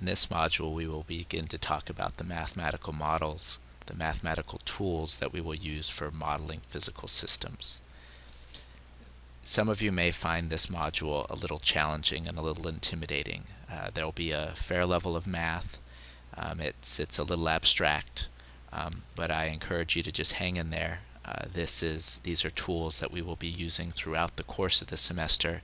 In this module, we will begin to talk about the mathematical models, the mathematical tools that we will use for modeling physical systems. Some of you may find this module a little challenging and a little intimidating. There will be a fair level of math. It's a little abstract, but I encourage you to just hang in there. These are tools that we will be using throughout the course of the semester,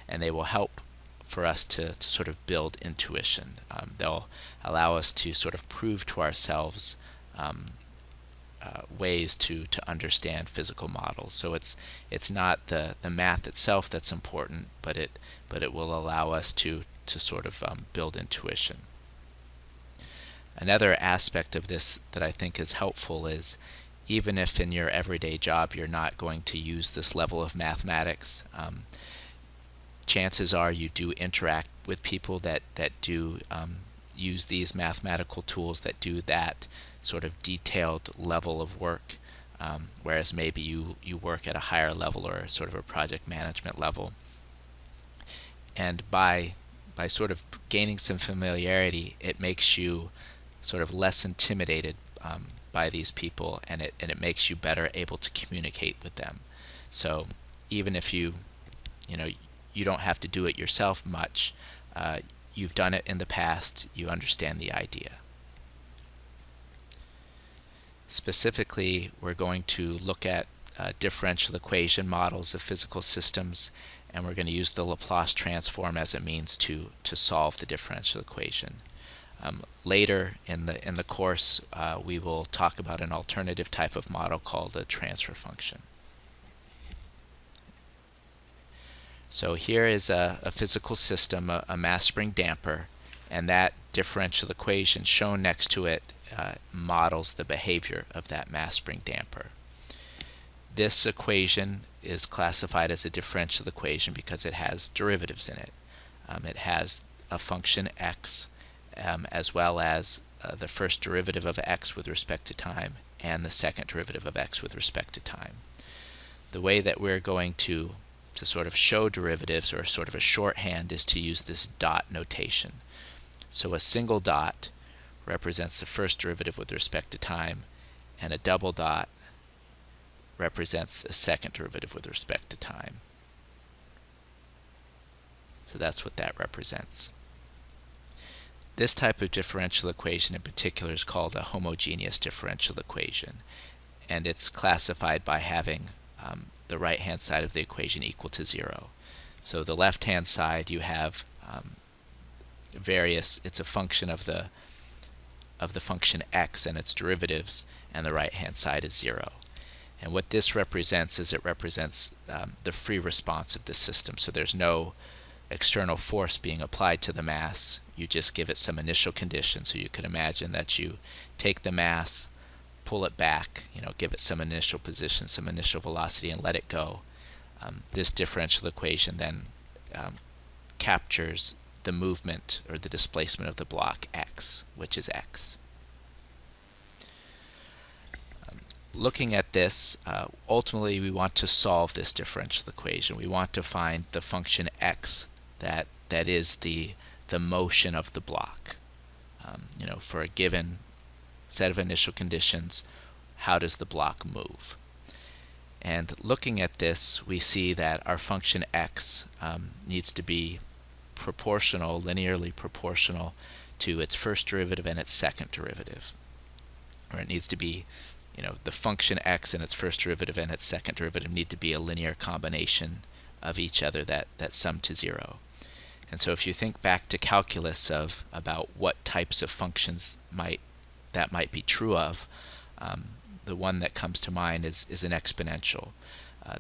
and they will help for us to sort of build intuition. They'll allow us to sort of prove to ourselves ways to understand physical models. So it's not the math itself that's important, but it will allow us to sort of build intuition. Another aspect of this that I think is helpful is, even if in your everyday job you're not going to use this level of mathematics, chances are you do interact with people that do use these mathematical tools, that do that sort of detailed level of work, whereas maybe you work at a higher level or sort of a project management level. And by sort of gaining some familiarity, it makes you sort of less intimidated by these people, and it makes you better able to communicate with them. So even if you don't have to do it yourself much, you've done it in the past, you understand the idea. Specifically, we're going to look at differential equation models of physical systems, and we're going to use the Laplace transform as a means to solve the differential equation. Later in the course, we will talk about an alternative type of model called a transfer function. So here is a physical system, a mass spring damper, and that differential equation shown next to it models the behavior of that mass spring damper. This equation is classified as a differential equation because it has derivatives in it. It has a function x, as well as the first derivative of x with respect to time and the second derivative of x with respect to time. The way that we're going to sort of show derivatives, or sort of a shorthand, is to use this dot notation. So a single dot represents the first derivative with respect to time, and a double dot represents a second derivative with respect to time. So that's what that represents. This type of differential equation in particular is called a homogeneous differential equation, and it's classified by having the right-hand side of the equation equal to 0. So the left-hand side, you have it's a function of the function x and its derivatives, and the right-hand side is 0. And what this represents is it represents the free response of the system. So there's no external force being applied to the mass. You just give it some initial conditions. So you could imagine that you take the mass, pull it back, give it some initial position, some initial velocity, and let it go. This differential equation then captures the movement or the displacement of the block x, which is x. Looking at this, ultimately we want to solve this differential equation. We want to find the function x that is the motion of the block. For a given set of initial conditions, how does the block move? And looking at this, we see that our function x needs to be proportional, linearly proportional to its first derivative and its second derivative. Or it needs to be, the function x and its first derivative and its second derivative need to be a linear combination of each other that sum to 0. And so if you think back to calculus about what types of functions that might be true of, the one that comes to mind is an exponential.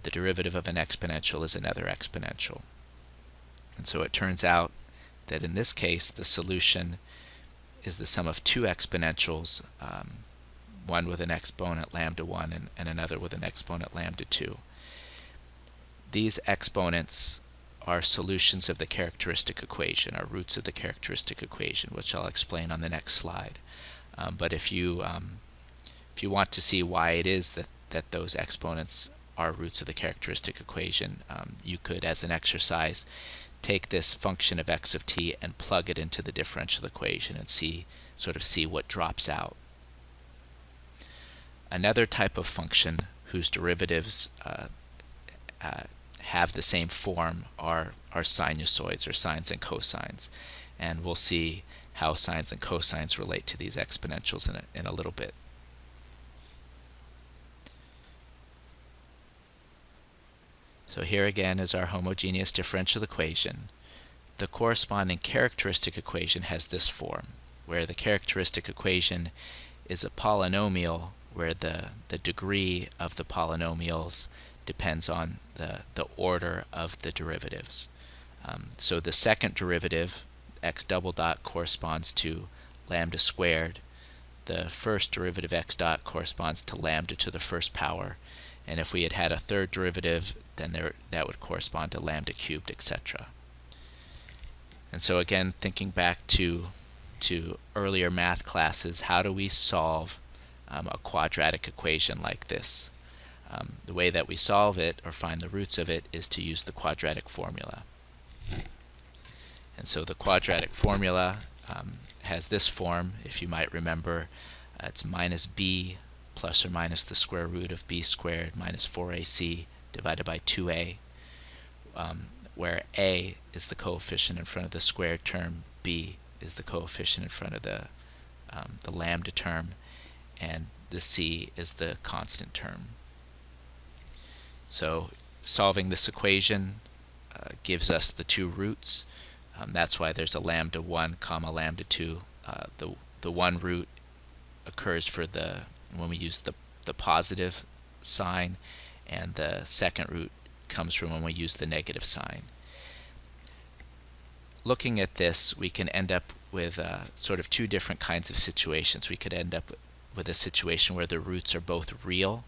The derivative of an exponential is another exponential. And so it turns out that in this case, the solution is the sum of two exponentials, one with an exponent lambda 1 and another with an exponent lambda 2. These exponents are solutions of the characteristic equation, are roots of the characteristic equation, which I'll explain on the next slide. But if you want to see why it is that those exponents are roots of the characteristic equation, you could, as an exercise, take this function of x of t and plug it into the differential equation and see what drops out. Another type of function whose derivatives have the same form are sinusoids, or sines and cosines, and we'll see how sines and cosines relate to these exponentials in a little bit. So here again is our homogeneous differential equation. The corresponding characteristic equation has this form, where the characteristic equation is a polynomial where the degree of the polynomials depends on the order of the derivatives. So the second derivative, x double dot, corresponds to lambda squared. The first derivative, x dot, corresponds to lambda to the first power. And if we had had a third derivative, then that would correspond to lambda cubed, etc. And so again, thinking back to earlier math classes, how do we solve a quadratic equation like this? The way that we solve it, or find the roots of it, is to use the quadratic formula. And so the quadratic formula has this form, if you might remember. It's minus b plus or minus the square root of b squared minus 4ac divided by 2a, where a is the coefficient in front of the squared term, b is the coefficient in front of the lambda term, and the c is the constant term. So solving this equation gives us the two roots. That's why there's a lambda 1 comma lambda 2. The one root occurs when we use the positive sign, and the second root comes from when we use the negative sign. Looking at this, we can end up with sort of two different kinds of situations. We could end up with a situation where the roots are both real,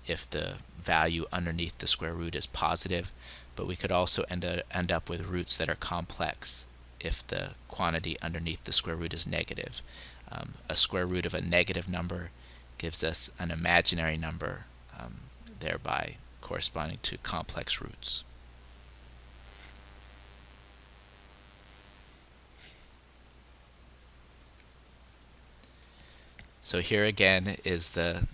if the value underneath the square root is positive, but we could also end up with roots that are complex if the quantity underneath the square root is negative. A square root of a negative number gives us an imaginary number, thereby corresponding to complex roots. So here again is the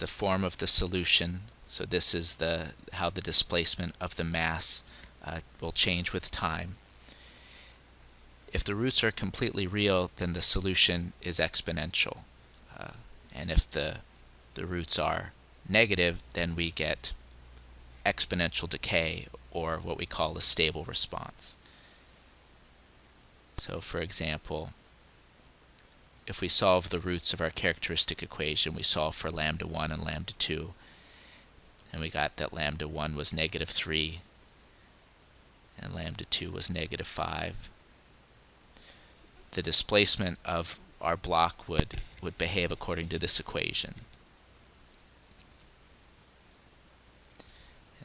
form of the solution. So this is how the displacement of the mass will change with time. If the roots are completely real, then the solution is exponential. And if the roots are negative, then we get exponential decay, or what we call a stable response. So for example, if we solve the roots of our characteristic equation, we solve for lambda 1 and lambda 2, and we got that lambda 1 was negative 3 and lambda 2 was negative 5. The displacement of our block would behave according to this equation.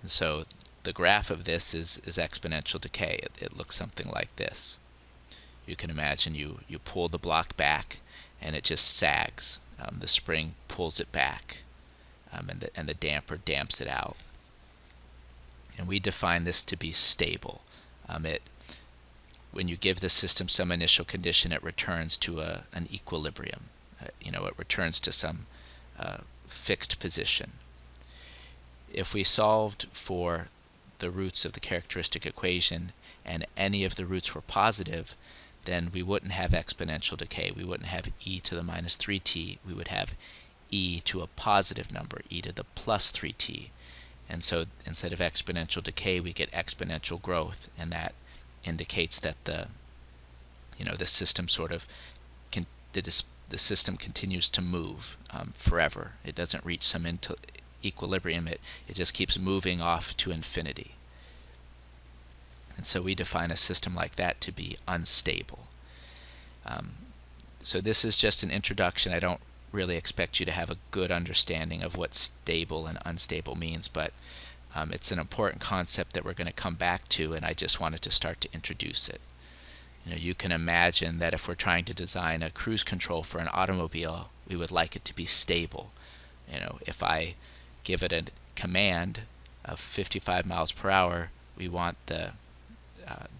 And so the graph of this is exponential decay. It looks something like this. You can imagine you pull the block back and it just sags. The spring pulls it back, and the damper damps it out. And we define this to be stable. When you give the system some initial condition, it returns to an equilibrium. It returns to some fixed position. If we solved for the roots of the characteristic equation and any of the roots were positive, then we wouldn't have exponential decay. We wouldn't have e to the minus 3t. We would have e to a positive number, e to the plus 3t. And so instead of exponential decay, we get exponential growth, and that indicates that the system the system continues to move forever. It doesn't reach some equilibrium. It just keeps moving off to infinity. And so we define a system like that to be unstable. So this is just an introduction. I don't really expect you to have a good understanding of what stable and unstable means, but it's an important concept that we're going to come back to, and I just wanted to start to introduce it. You can imagine that if we're trying to design a cruise control for an automobile, we would like it to be stable. If I give it a command of 55 miles per hour, we want the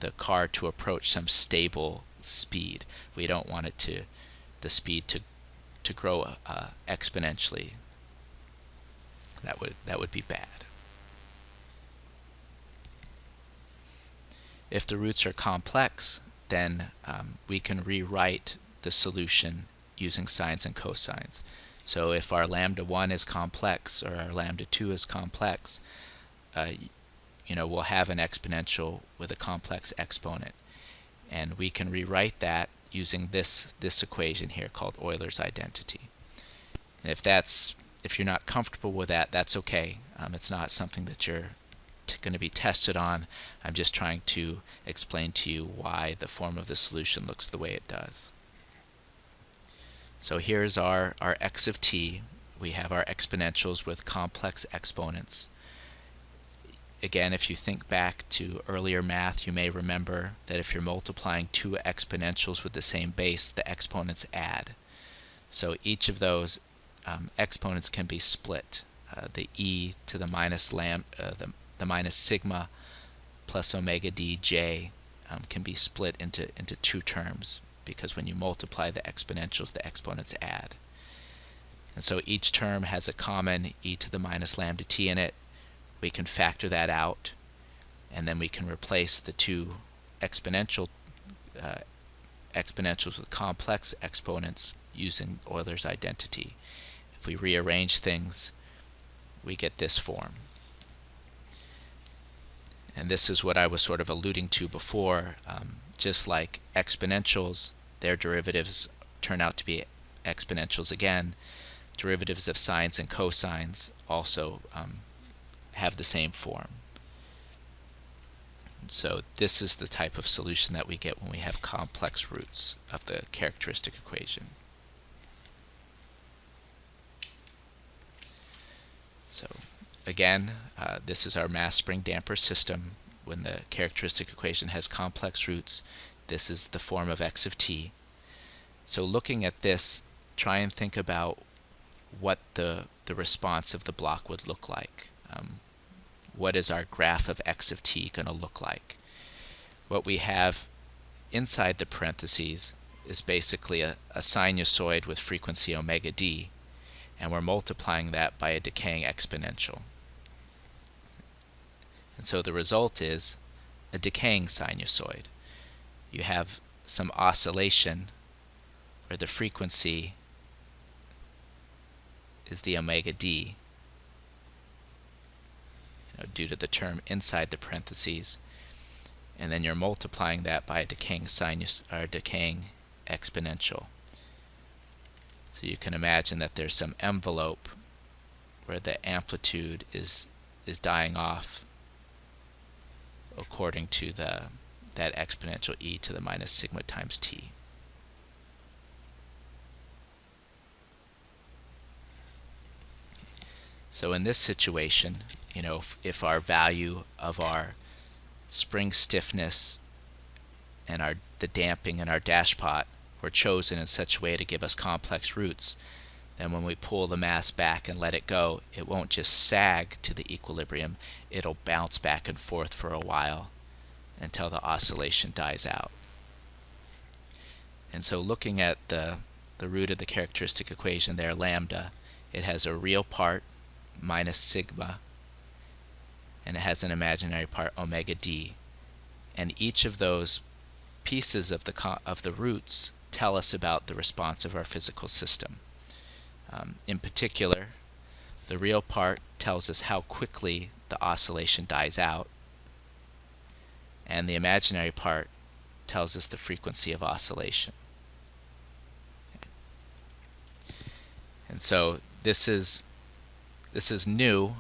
the car to approach some stable speed. We don't want the speed to grow exponentially. That would be bad. If the roots are complex, then we can rewrite the solution using sines and cosines. So if our lambda 1 is complex or our lambda 2 is complex, we'll have an exponential with a complex exponent. And we can rewrite that using this equation here called Euler's identity. And if you're not comfortable with that, that's okay. It's not something that you're going to be tested on. I'm just trying to explain to you why the form of the solution looks the way it does. So here's our x of t. We have our exponentials with complex exponents. Again, if you think back to earlier math, you may remember that if you're multiplying two exponentials with the same base, the exponents add. So each of those exponents can be split. The e to the minus the minus sigma plus omega dj can be split into two terms, because when you multiply the exponentials, the exponents add. And so each term has a common e to the minus lambda t in it. We can factor that out, and then we can replace the two exponentials with complex exponents using Euler's identity. If we rearrange things, we get this form. And this is what I was sort of alluding to before. Just like exponentials, their derivatives turn out to be exponentials again. Derivatives of sines and cosines also have the same form. And so this is the type of solution that we get when we have complex roots of the characteristic equation. So again, this is our mass spring damper system. When the characteristic equation has complex roots, this is the form of x of t. So looking at this, try and think about what the response of the block would look like. What is our graph of x of t going to look like? What we have inside the parentheses is basically a sinusoid with frequency omega d, and we're multiplying that by a decaying exponential. And so the result is a decaying sinusoid. You have some oscillation where the frequency is the omega d, due to the term inside the parentheses, and then you're multiplying that by a decaying decaying exponential. So you can imagine that there's some envelope where the amplitude is dying off according to that exponential e to the minus sigma times t. So in this situation, if our value of our spring stiffness and the damping in our dashpot were chosen in such a way to give us complex roots, then when we pull the mass back and let it go, it won't just sag to the equilibrium, it'll bounce back and forth for a while until the oscillation dies out. And so looking at the root of the characteristic equation there, lambda, it has a real part, minus sigma, and it has an imaginary part, omega d. And each of those pieces of the roots tell us about the response of our physical system. In particular, the real part tells us how quickly the oscillation dies out, and the imaginary part tells us the frequency of oscillation. And so this is new.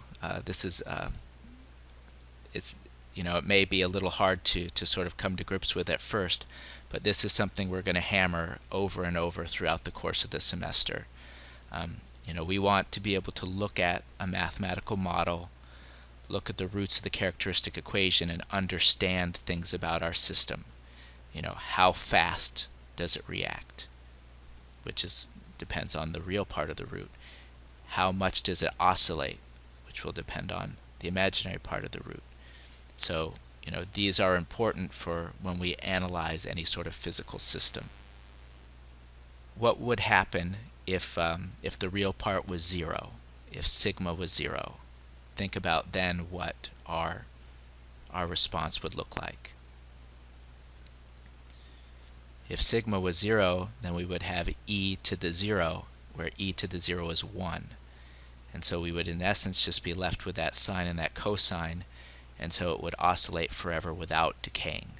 It may be a little hard to sort of come to grips with at first, but this is something we're going to hammer over and over throughout the course of the semester. We want to be able to look at a mathematical model, look at the roots of the characteristic equation, and understand things about our system. How fast does it react, which depends on the real part of the root. How much does it oscillate, which will depend on the imaginary part of the root. So, these are important for when we analyze any sort of physical system. What would happen if the real part was 0, if sigma was 0? Think about then what our response would look like. If sigma was 0, then we would have e to the 0, where e to the 0 is 1. And so we would in essence just be left with that sine and that cosine, and so it would oscillate forever without decaying.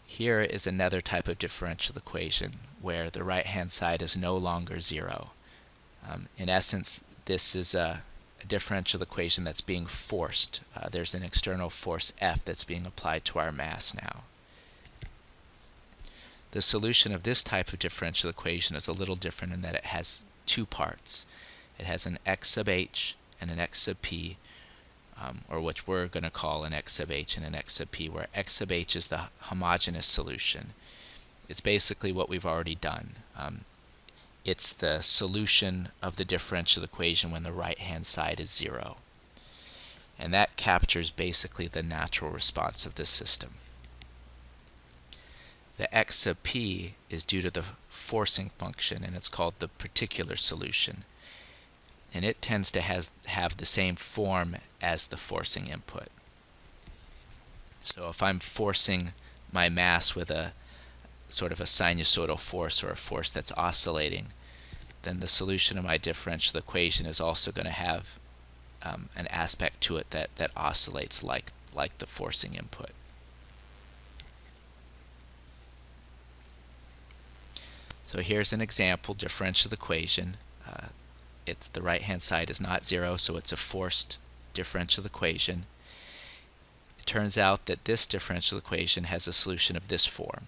Here is another type of differential equation where the right-hand side is no longer 0. In essence, this is a differential equation that's being forced. There's an external force F that's being applied to our mass now. The solution of this type of differential equation is a little different in that it has two parts. It has an x sub h and an x sub p, or which we're going to call an x sub h and an x sub p, where x sub h is the homogeneous solution. It's basically what we've already done. It's the solution of the differential equation when the right-hand side is 0. And that captures basically the natural response of this system. The x sub p is due to the forcing function, and it's called the particular solution. And it tends to have the same form as the forcing input. So if I'm forcing my mass with a sort of a sinusoidal force, or a force that's oscillating, then the solution of my differential equation is also going to have an aspect to it that oscillates like the forcing input. So here's an example differential equation. The right-hand side is not 0, so it's a forced differential equation. It turns out that this differential equation has a solution of this form,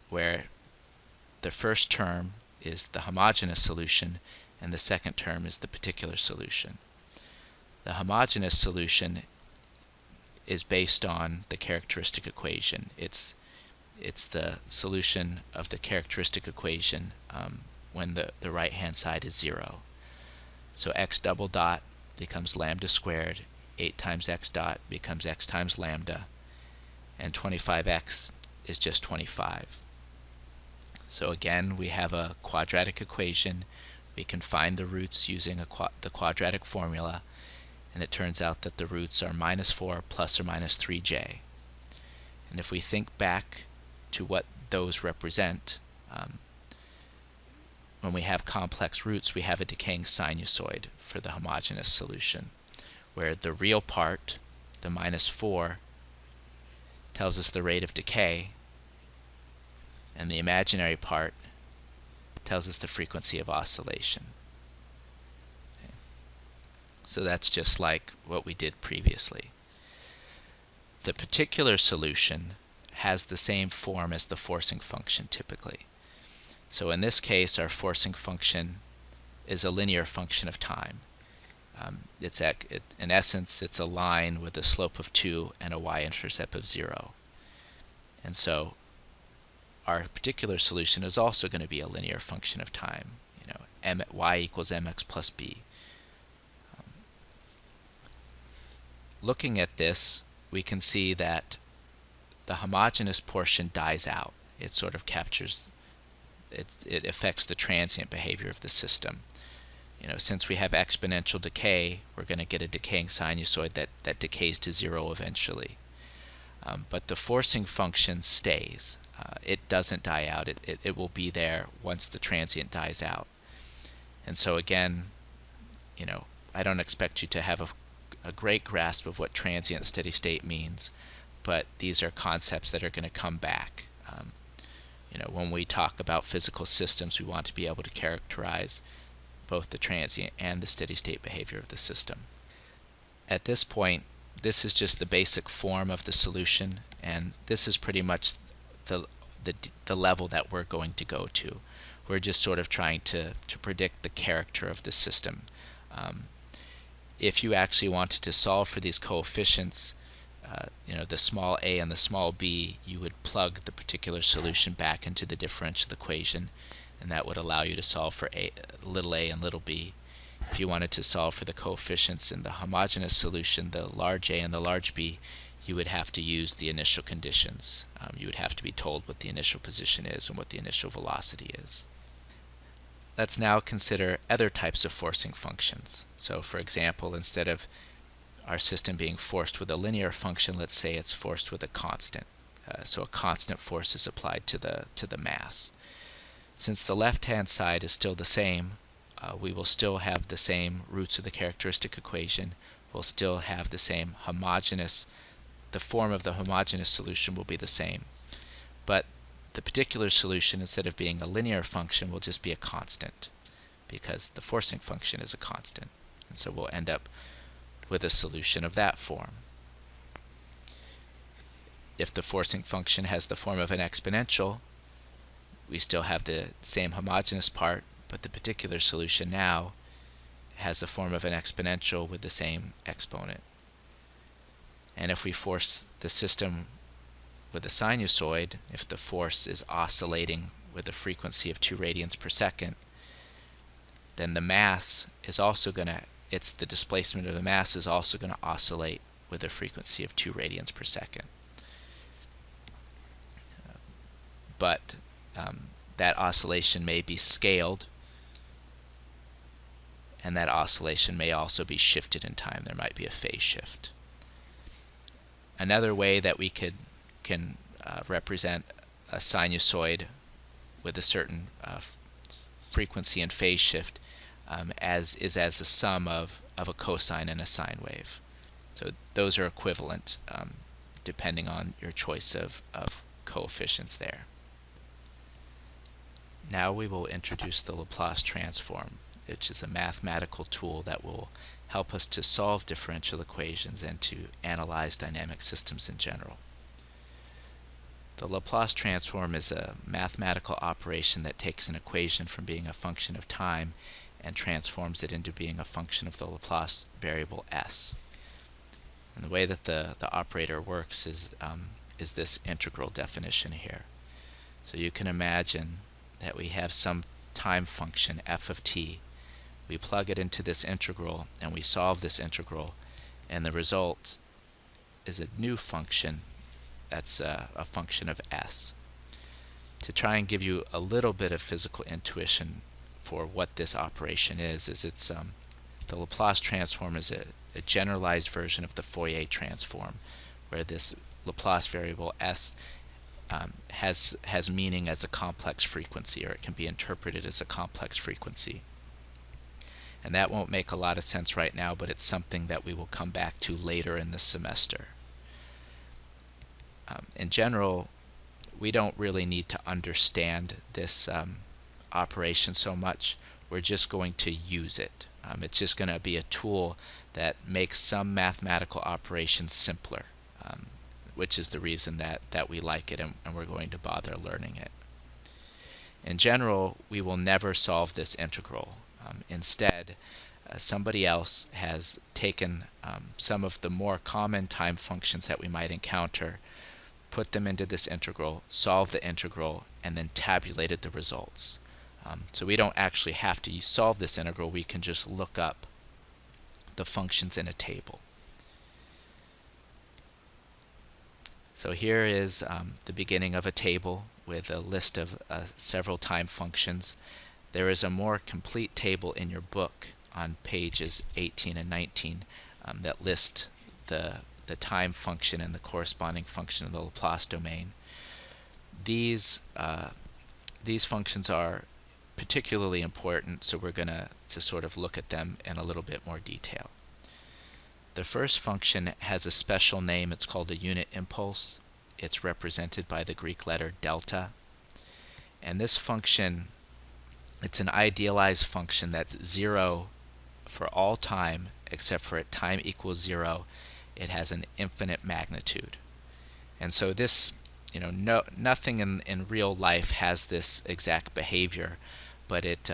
where the first term is the homogeneous solution and the second term is the particular solution. The homogeneous solution is based on the characteristic equation. It's the solution of the characteristic equation when the right-hand side is 0. So x double dot becomes lambda squared, 8 times x dot becomes x times lambda, and 25x is just 25. So again, we have a quadratic equation. We can find the roots using the quadratic formula, and it turns out that the roots are -4 plus or minus 3j. And if we think back to what those represent, when we have complex roots, we have a decaying sinusoid for the homogeneous solution, where the real part, the -4, tells us the rate of decay, and the imaginary part tells us the frequency of oscillation. Okay. So that's just like what we did previously. The particular solution has the same form as the forcing function typically. So in this case, our forcing function is a linear function of time. In essence, it's a line with a slope of 2 and a y-intercept of 0. And so our particular solution is also going to be a linear function of time. Y equals mx plus b. Looking at this, we can see that the homogeneous portion dies out. It sort of captures, it affects the transient behavior of the system. Since we have exponential decay, we're going to get a decaying sinusoid that decays to 0 eventually. But the forcing function stays. It doesn't die out. It will be there once the transient dies out. And so again, I don't expect you to have a great grasp of what transient steady state means, but these are concepts that are going to come back. When we talk about physical systems, we want to be able to characterize both the transient and the steady state behavior of the system. At this point, this is just the basic form of the solution, and this is pretty much the level that we're going to go to. We're just sort of trying to predict the character of the system. If you actually wanted to solve for these coefficients, the small a and the small b, you would plug the particular solution back into the differential equation, and that would allow you to solve for little a and little b. If you wanted to solve for the coefficients in the homogeneous solution, the large A and the large B, you would have to use the initial conditions. You would have to be told what the initial position is and what the initial velocity is. Let's now consider other types of forcing functions. So for example, instead of our system being forced with a linear function, let's say it's forced with a constant. So a constant force is applied to the mass. Since the left-hand side is still the same, we will still have the same roots of the characteristic equation. We'll still have the same homogeneous, the form of the homogeneous solution will be the same. But the particular solution, instead of being a linear function, will just be a constant, because the forcing function is a constant. And so we'll end up with a solution of that form. If the forcing function has the form of an exponential, we still have the same homogeneous part, but the particular solution now has the form of an exponential with the same exponent. And if we force the system with a sinusoid, if the force is oscillating with a frequency of 2 radians per second, then the mass is also going to, the displacement of the mass is also going to oscillate with a frequency of 2 radians per second. But that oscillation may be scaled, and that oscillation may also be shifted in time. There might be a phase shift. Another way that we can represent a sinusoid with a certain frequency and phase shift as the sum of a cosine and a sine wave. So those are equivalent depending on your choice of coefficients there. Now we will introduce the Laplace transform, which is a mathematical tool that will help us to solve differential equations and to analyze dynamic systems in general. The Laplace transform is a mathematical operation that takes an equation from being a function of time and transforms it into being a function of the Laplace variable s. And the way that the operator works is this integral definition here. So you can imagine that we have some time function f of t. We plug it into this integral and we solve this integral, and the result is a new function that's a function of s. To try and give you a little bit of physical intuition for what this operation is it's the Laplace transform is a generalized version of the Fourier transform, where this Laplace variable s has meaning as a complex frequency, or it can be interpreted as a complex frequency. And that won't make a lot of sense right now, but it's something that we will come back to later in the semester. In general, we don't really need to understand this operation so much. We're just going to use it. It's just going to be a tool that makes some mathematical operations simpler, which is the reason that we like it, and we're going to bother learning it. In general, we will never solve this integral. Instead, somebody else has taken some of the more common time functions that we might encounter, put them into this integral, solved the integral, and then tabulated the results. So we don't actually have to solve this integral. We can just look up the functions in a table. So here is the beginning of a table with a list of several time functions. There is a more complete table in your book on pages 18 and 19 that list the time function and the corresponding function of the Laplace domain. These functions are particularly important, so we're going to sort of look at them in a little bit more detail. The first function has a special name. It's called a unit impulse. It's represented by the Greek letter delta. And this function, it's an idealized function that's 0 for all time, except for at time equals 0, it has an infinite magnitude. And so this, nothing in real life has this exact behavior, but it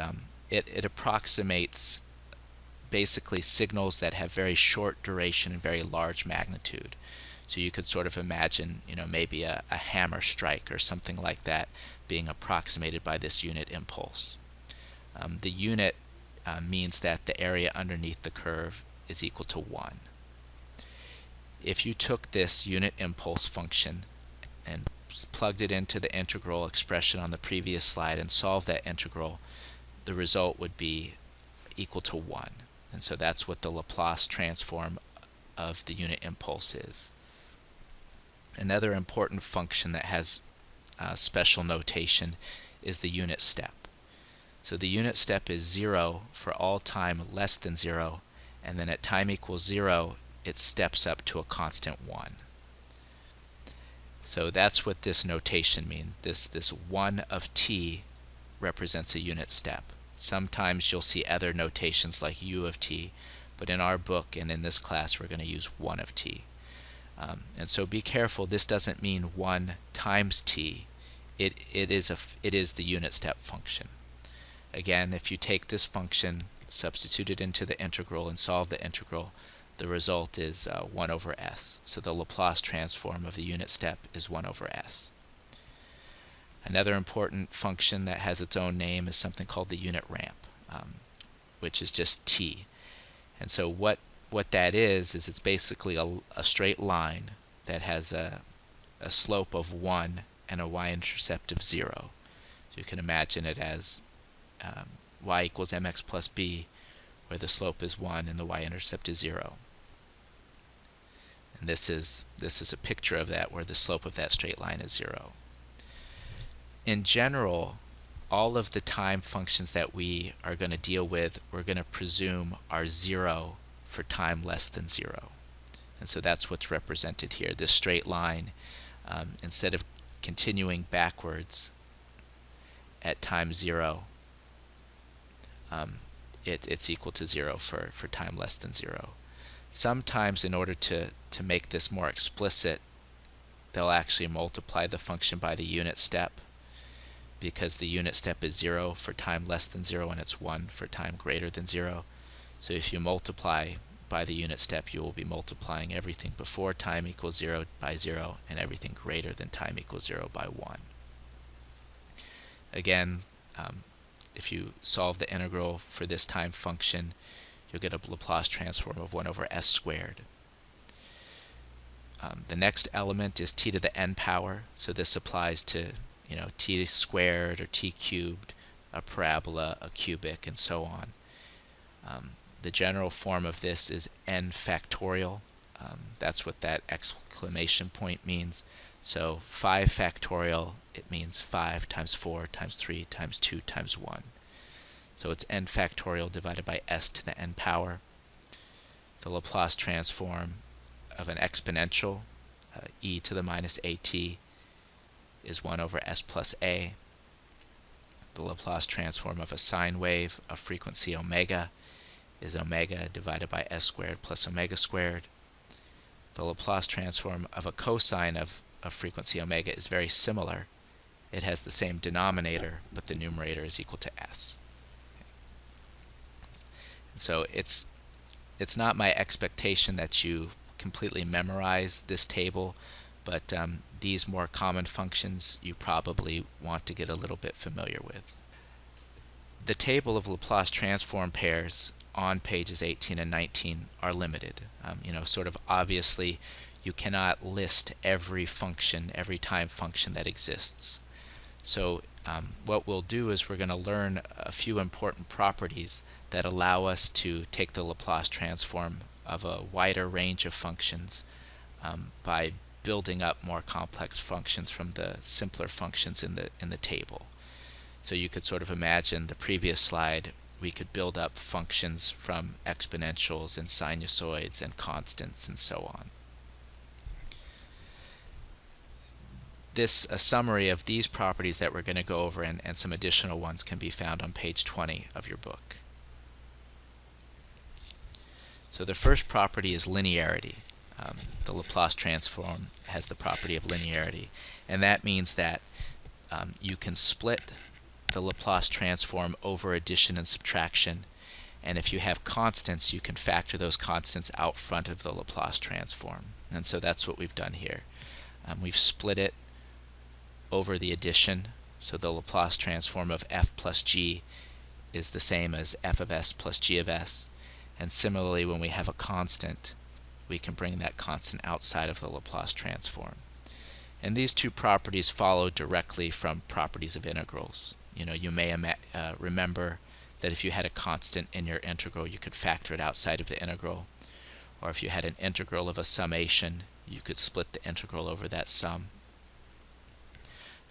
approximates basically signals that have very short duration and very large magnitude. So you could sort of imagine, maybe a hammer strike or something like that being approximated by this unit impulse. The unit means that the area underneath the curve is equal to 1. If you took this unit impulse function and plugged it into the integral expression on the previous slide and solved that integral, the result would be equal to 1. And so that's what the Laplace transform of the unit impulse is. Another important function that has special notation is the unit step. So the unit step is 0 for all time less than 0, and then at time equals 0, it steps up to a constant 1. So that's what this notation means. This 1 of t represents a unit step. Sometimes you'll see other notations like u of t, but in our book and in this class we're going to use 1 of t. And so be careful, this doesn't mean 1 times t. It is the unit step function. Again, if you take this function, substitute it into the integral, and solve the integral, the result is 1 over s. So the Laplace transform of the unit step is 1 over s. Another important function that has its own name is something called the unit ramp, which is just t. And so what that is it's basically a straight line that has a slope of 1 and a y-intercept of 0. So you can imagine it as y equals mx plus b, where the slope is 1 and the y-intercept is 0. And this is a picture of that, where the slope of that straight line is 0. In general, all of the time functions that we are going to deal with, we're going to presume are 0 for time less than 0. And so that's what's represented here. This straight line, instead of continuing backwards at time 0, it's equal to 0 for time less than 0. Sometimes, in order to make this more explicit, they'll actually multiply the function by the unit step, because the unit step is 0 for time less than 0 and it's 1 for time greater than 0. So if you multiply by the unit step, you will be multiplying everything before time equals 0 by 0 and everything greater than time equals 0 by 1. Again, if you solve the integral for this time function, you'll get a Laplace transform of 1 over s squared. The next element is t to the n power. So this applies to t squared or t cubed, a parabola, a cubic, and so on. The general form of this is n factorial. That's what that exclamation point means. So 5 factorial, it means 5 times 4 times 3 times 2 times 1. So it's n factorial divided by s to the n power. The Laplace transform of an exponential, e to the minus at, is 1 over s plus a. The Laplace transform of a sine wave of frequency omega is omega divided by s squared plus omega squared. The Laplace transform of a cosine of frequency omega is very similar. It has the same denominator, but the numerator is equal to s. So it's not my expectation that you completely memorize this table, but these more common functions you probably want to get a little bit familiar with. The table of Laplace transform pairs on pages 18 and 19 are limited. Sort of obviously, you cannot list every function, every time function that exists. So what we'll do is we're going to learn a few important properties that allow us to take the Laplace transform of a wider range of functions by building up more complex functions from the simpler functions in the table. So you could sort of imagine the previous slide, we could build up functions from exponentials and sinusoids and constants and so on. A summary of these properties that we're going to go over and some additional ones can be found on page 20 of your book. So the first property is linearity. The Laplace transform has the property of linearity, and that means that you can split the Laplace transform over addition and subtraction, and if you have constants, you can factor those constants out front of the Laplace transform. And so that's what we've done here. We've split it over the addition, so the Laplace transform of f plus g is the same as f of s plus g of s. And similarly, when we have a constant, we can bring that constant outside of the Laplace transform. And these two properties follow directly from properties of integrals. You may remember that if you had a constant in your integral, you could factor it outside of the integral. Or if you had an integral of a summation, you could split the integral over that sum.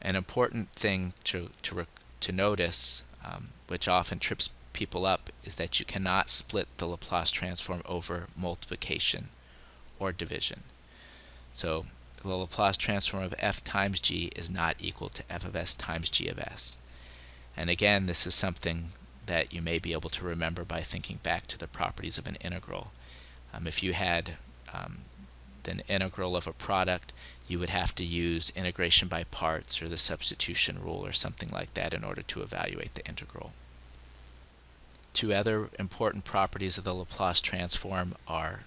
An important thing to notice, which often trips people up, is that you cannot split the Laplace transform over multiplication or division. So the Laplace transform of f times g is not equal to f of s times g of s. And again, this is something that you may be able to remember by thinking back to the properties of an integral. If you had an integral of a product, you would have to use integration by parts or the substitution rule or something like that in order to evaluate the integral. Two other important properties of the Laplace transform are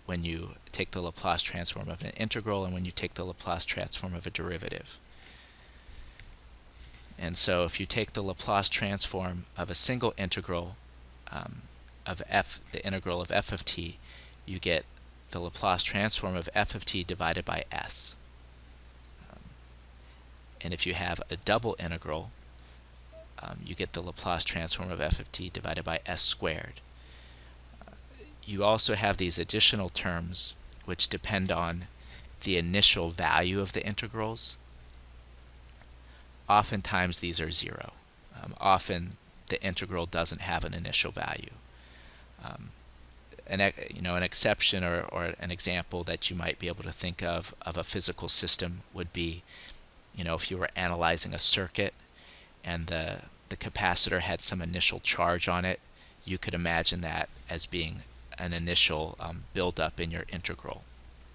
when you take the Laplace transform of an integral and when you take the Laplace transform of a derivative. And so if you take the Laplace transform of a single integral of f, the integral of f of t, you get the Laplace transform of f of t divided by s. And if you have a double integral, you get the Laplace transform of f of t divided by s squared. You also have these additional terms which depend on the initial value of the integrals. Oftentimes these are 0. Often the integral doesn't have an initial value. An exception or an example that you might be able to think of a physical system would be, if you were analyzing a circuit and the capacitor had some initial charge on it, you could imagine that as being an initial buildup in your integral.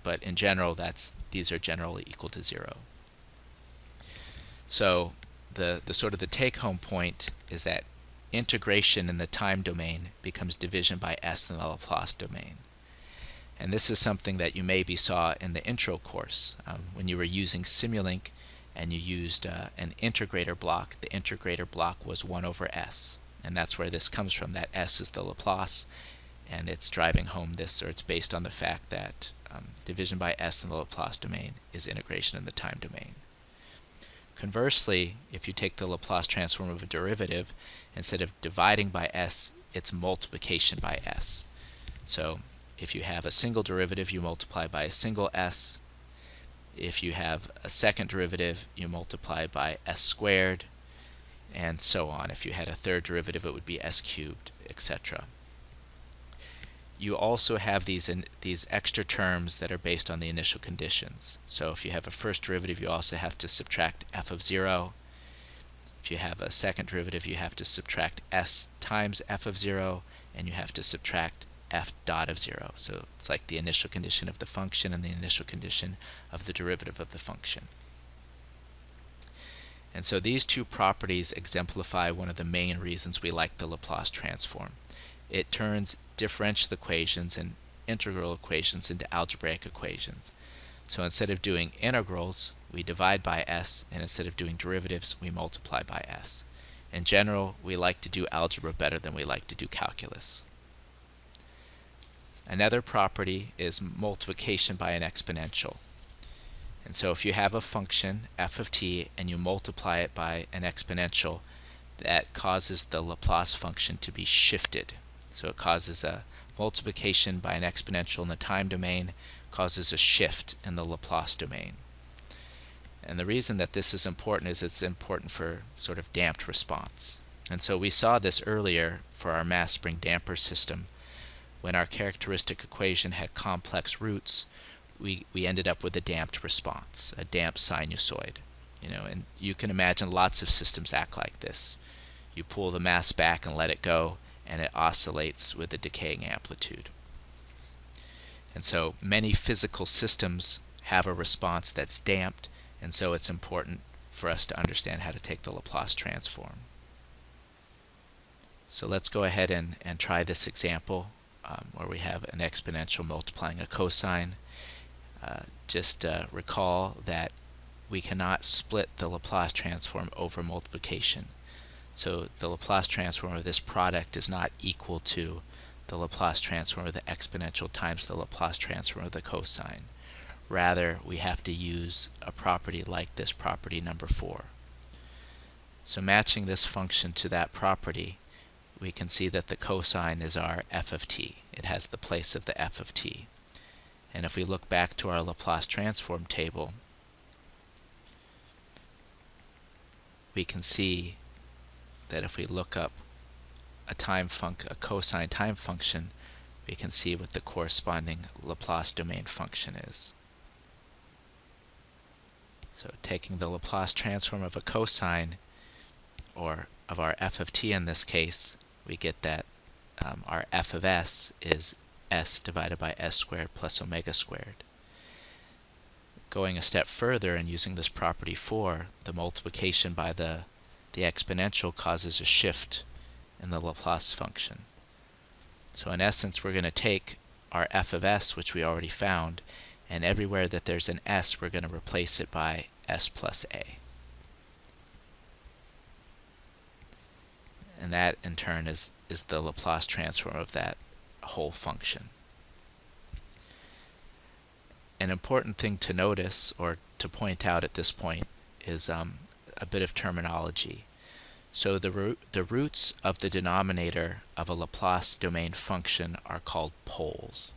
But in general, these are generally equal to 0. So the sort of the take-home point is that integration in the time domain becomes division by s in the Laplace domain. And this is something that you maybe saw in the intro course when you were using Simulink and you used an integrator block. The integrator block was 1 over s, and that's where this comes from. That s is the Laplace, and it's driving home this, or it's based on the fact that division by s in the Laplace domain is integration in the time domain. Conversely, if you take the Laplace transform of a derivative, instead of dividing by s, it's multiplication by s. So if you have a single derivative, you multiply by a single s. If you have a second derivative, you multiply by s squared, and so on. If you had a third derivative, it would be s cubed, etc. You also have these extra terms that are based on the initial conditions. So if you have a first derivative, you also have to subtract f of 0. If you have a second derivative, you have to subtract s times f of 0, and you have to subtract f dot of 0. So it's like the initial condition of the function and the initial condition of the derivative of the function. And so these two properties exemplify one of the main reasons we like the Laplace transform. It turns differential equations and integral equations into algebraic equations. So instead of doing integrals, we divide by s, and instead of doing derivatives, we multiply by s. In general, we like to do algebra better than we like to do calculus. Another property is multiplication by an exponential. And so if you have a function, f of t, and you multiply it by an exponential, that causes the Laplace function to be shifted. So it causes a multiplication by an exponential in the time domain, causes a shift in the Laplace domain. And the reason that this is important is it's important for sort of damped response. And so we saw this earlier for our mass spring damper system. When our characteristic equation had complex roots, we ended up with a damped response, a damped sinusoid. And you can imagine lots of systems act like this. You pull the mass back and let it go, and it oscillates with a decaying amplitude. And so many physical systems have a response that's damped, and so it's important for us to understand how to take the Laplace transform. So let's go ahead and try this example where we have an exponential multiplying a cosine. Just recall that we cannot split the Laplace transform over multiplication. So the Laplace transform of this product is not equal to the Laplace transform of the exponential times the Laplace transform of the cosine. Rather, we have to use a property like this property number 4. So matching this function to that property, we can see that the cosine is our f of t. It has the place of the f of t. And if we look back to our Laplace transform table, we can see that if we look up a cosine time function, we can see what the corresponding Laplace domain function is. So taking the Laplace transform of a cosine, or of our f of t in this case, we get that our f of s is s divided by s squared plus omega squared. Going a step further and using this property 4, the multiplication by the exponential causes a shift in the Laplace function. So in essence, we're going to take our f of s, which we already found, and everywhere that there's an s, we're going to replace it by s plus a. And that, in turn, is the Laplace transform of that whole function. An important thing to notice, or to point out at this point, is a bit of terminology. So the roots of the denominator of a Laplace domain function are called poles.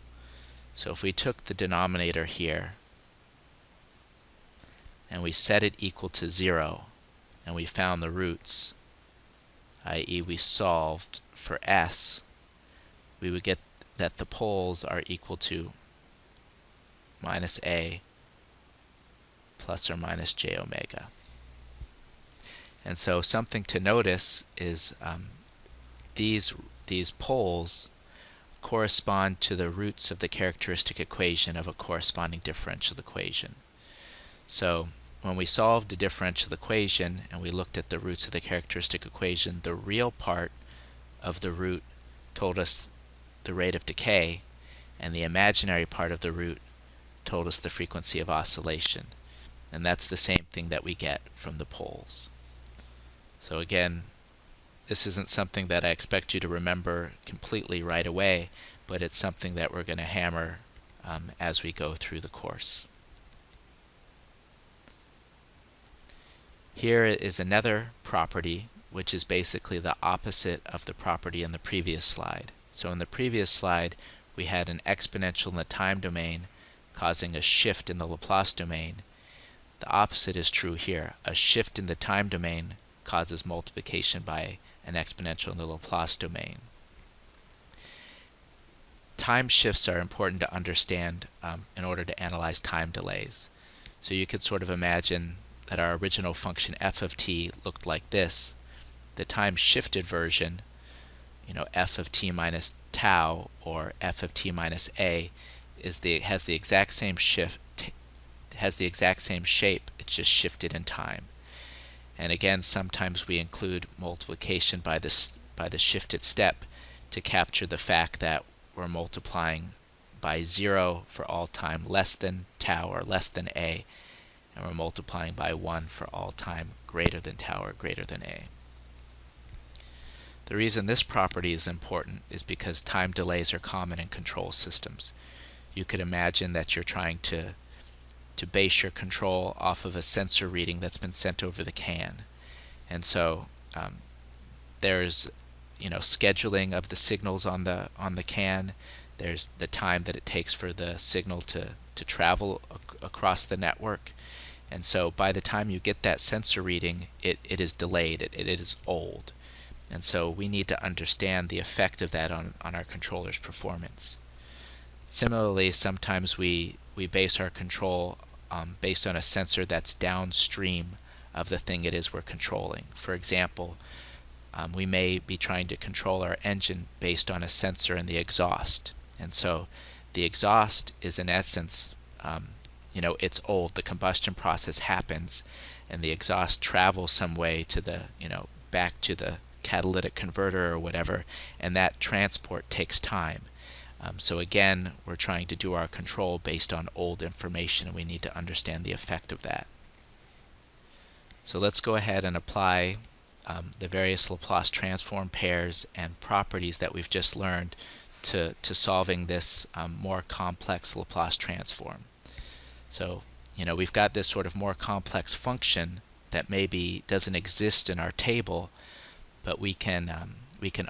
So if we took the denominator here and we set it equal to 0, and we found the roots, i.e. we solved for s, we would get that the poles are equal to minus a plus or minus j omega. And so something to notice is these poles correspond to the roots of the characteristic equation of a corresponding differential equation. So when we solved a differential equation and we looked at the roots of the characteristic equation, the real part of the root told us the rate of decay, and the imaginary part of the root told us the frequency of oscillation. And that's the same thing that we get from the poles. So again, this isn't something that I expect you to remember completely right away, but it's something that we're going to hammer as we go through the course. Here is another property, which is basically the opposite of the property in the previous slide. So in the previous slide, we had an exponential in the time domain causing a shift in the Laplace domain. The opposite is true here. A shift in the time domain causes multiplication by an exponential in the Laplace domain. Time shifts are important to understand in order to analyze time delays. So you could sort of imagine that our original function f of t looked like this. The time shifted version, f of t minus tau, or f of t minus a, has the exact same shape. It's just shifted in time. And again, sometimes we include multiplication by the shifted step to capture the fact that we're multiplying by 0 for all time less than tau or less than a, and we're multiplying by 1 for all time greater than tau or greater than a. The reason this property is important is because time delays are common in control systems. You could imagine that you're trying to base your control off of a sensor reading that's been sent over the CAN. And so there's scheduling of the signals on the CAN. There's the time that it takes for the signal to travel across the network. And so by the time you get that sensor reading, it is delayed, it is old. And so we need to understand the effect of that on our controller's performance. Similarly, sometimes we base our control based on a sensor that's downstream of the thing it is we're controlling. For example, we may be trying to control our engine based on a sensor in the exhaust. And so the exhaust is in essence, it's old. The combustion process happens and the exhaust travels some way to the, back to the catalytic converter or whatever, and that transport takes time. So again, we're trying to do our control based on old information, and we need to understand the effect of that. So let's go ahead and apply the various Laplace transform pairs and properties that we've just learned to solving this more complex Laplace transform. So, we've got this sort of more complex function that maybe doesn't exist in our table, but we can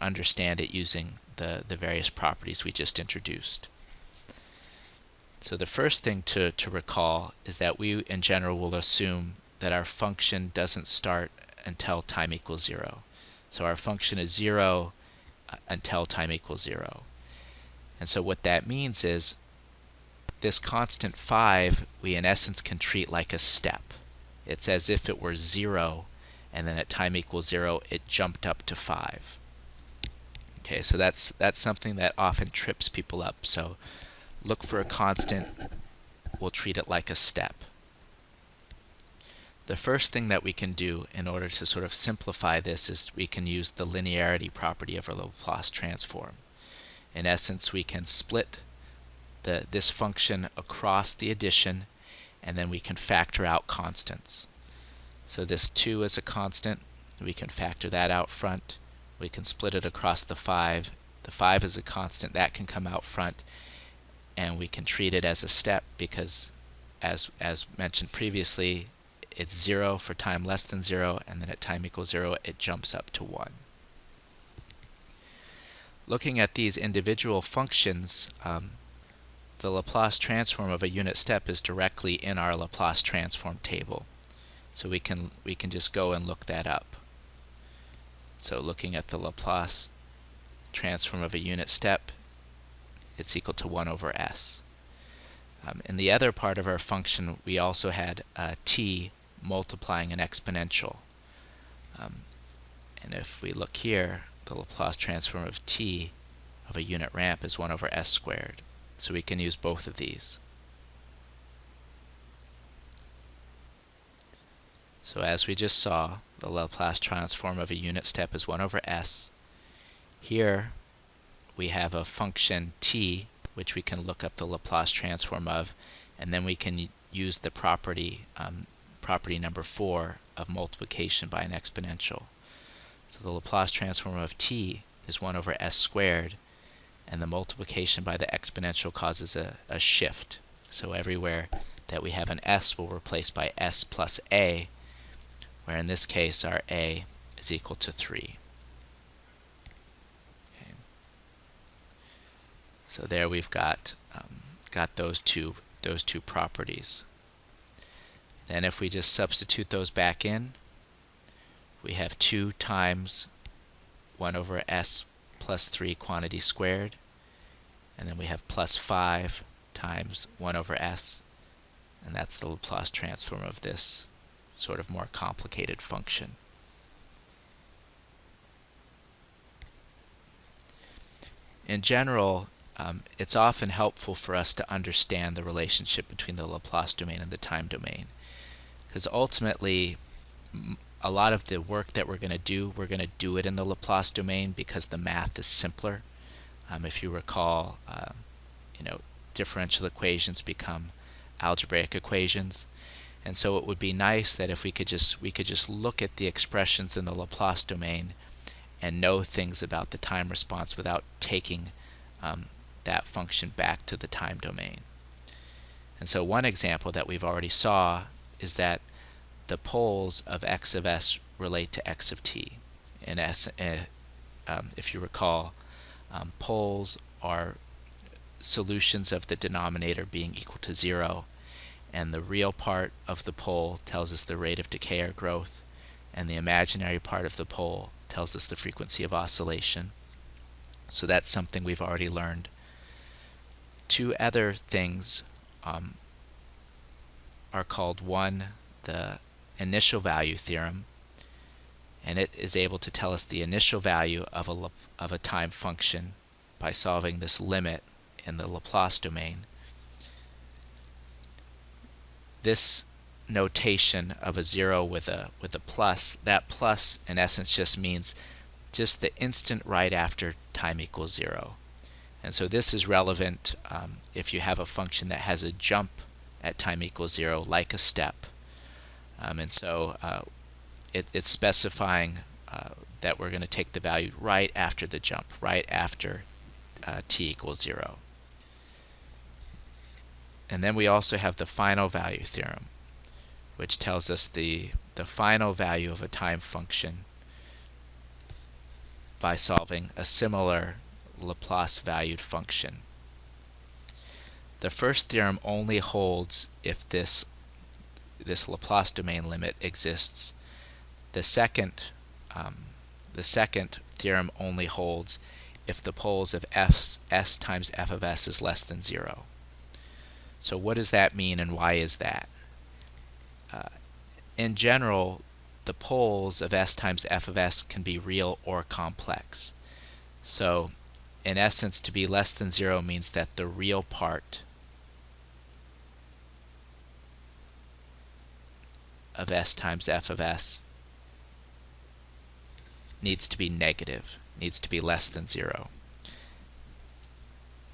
understand it using the various properties we just introduced. So the first thing to recall is that we in general will assume that our function doesn't start until time equals 0. So our function is 0 until time equals 0. And so what that means is this constant 5 we in essence can treat like a step. It's as if it were 0, and then at time equals 0 it jumped up to 5. Okay, so that's something that often trips people up. So look for a constant, we'll treat it like a step. The first thing that we can do in order to sort of simplify this is we can use the linearity property of our Laplace transform. In essence, we can split this function across the addition, and then we can factor out constants. So this 2 is a constant, we can factor that out front. We can split it across the 5. The 5 is a constant, that can come out front, and we can treat it as a step because, as mentioned previously, it's 0 for time less than 0, and then at time equals 0 it jumps up to 1. Looking at these individual functions, the Laplace transform of a unit step is directly in our Laplace transform table. So we can just go and look that up. So looking at the Laplace transform of a unit step, it's equal to 1 over s. In the other part of our function, we also had t multiplying an exponential. And if we look here, the Laplace transform of t of a unit ramp is 1 over s squared. So we can use both of these. So as we just saw, the Laplace transform of a unit step is 1 over s. Here we have a function t, which we can look up the Laplace transform of, and then we can use the property number 4 of multiplication by an exponential. So the Laplace transform of t is 1 over s squared, and the multiplication by the exponential causes a shift. So everywhere that we have an s will replace by s plus a, where in this case our a is equal to 3. Okay. So there we've got those two properties. Then if we just substitute those back in, we have 2 times 1 over s plus 3 quantity squared, and then we have plus 5 times 1 over s, and that's the Laplace transform of this sort of more complicated function. In general, it's often helpful for us to understand the relationship between the Laplace domain and the time domain, because ultimately a lot of the work that we're going to do it in the Laplace domain because the math is simpler. If you recall, differential equations become algebraic equations, and so it would be nice that if we could just look at the expressions in the Laplace domain and know things about the time response without taking that function back to the time domain. And so one example that we've already saw is that the poles of x of s relate to x of t. If you recall, poles are solutions of the denominator being equal to 0, and the real part of the pole tells us the rate of decay or growth, and the imaginary part of the pole tells us the frequency of oscillation. So that's something we've already learned. 2 other things are called, one, the initial value theorem, and it is able to tell us the initial value of a time function by solving this limit in the Laplace domain. This notation of a 0 with a plus, that plus in essence just means just the instant right after time equals 0. And so this is relevant if you have a function that has a jump at time equals 0, like a step. And so it's specifying that we're going to take the value right after the jump, right after t equals 0. And then we also have the final value theorem, which tells us the final value of a time function by solving a similar Laplace valued function. The first theorem only holds if this Laplace domain limit exists. The second theorem only holds if the poles of s times f of s is less than 0. So what does that mean, and why is that? In general, the poles of s times f of s can be real or complex. So in essence, to be less than 0 means that the real part of s times f of s needs to be negative, needs to be less than 0.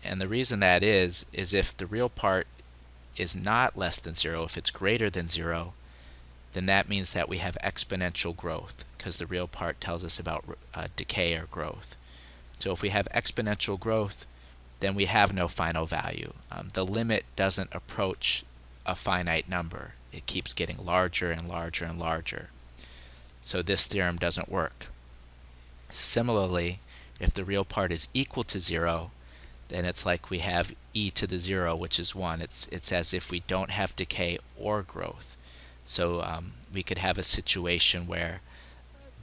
And the reason that is if the real part is not less than 0, if it's greater than 0, then that means that we have exponential growth, because the real part tells us about decay or growth. So if we have exponential growth, then we have no final value. The limit doesn't approach a finite number. It keeps getting larger and larger and larger. So this theorem doesn't work. Similarly, if the real part is equal to 0, then it's like we have e to the 0, which is 1. It's as if we don't have decay or growth. So we could have a situation where